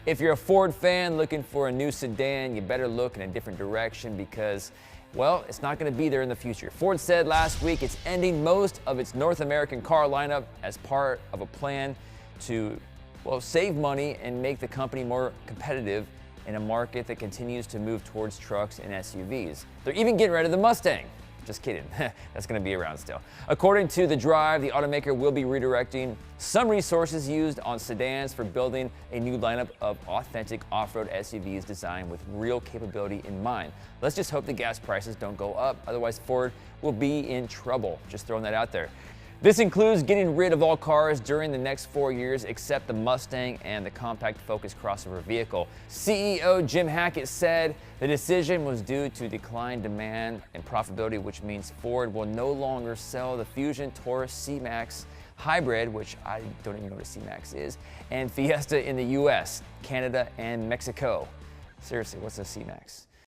If you're a Ford fan looking for a new sedan, you better look in a different direction because, well, it's not going to be there in the future. Ford said last week it's ending most of its North American car lineup as part of a plan to, well, save money and make the company more competitive in a market that continues to move towards trucks and SUVs. They're even getting rid of the Mustang. Just kidding, that's gonna be around still. According to The Drive, the automaker will be redirecting some resources used on sedans for building a new lineup of authentic off-road SUVs designed with real capability in mind. Let's just hope the gas prices don't go up, otherwise Ford will be in trouble. Just throwing that out there. This includes getting rid of all cars during the next 4 years except the Mustang and the compact Focus crossover vehicle. CEO Jim Hackett said the decision was due to declined demand and profitability, which means Ford will no longer sell the Fusion Taurus C-Max hybrid, which I don't even know what a C-Max is, and Fiesta in the US, Canada, and Mexico. Seriously, what's a C-Max?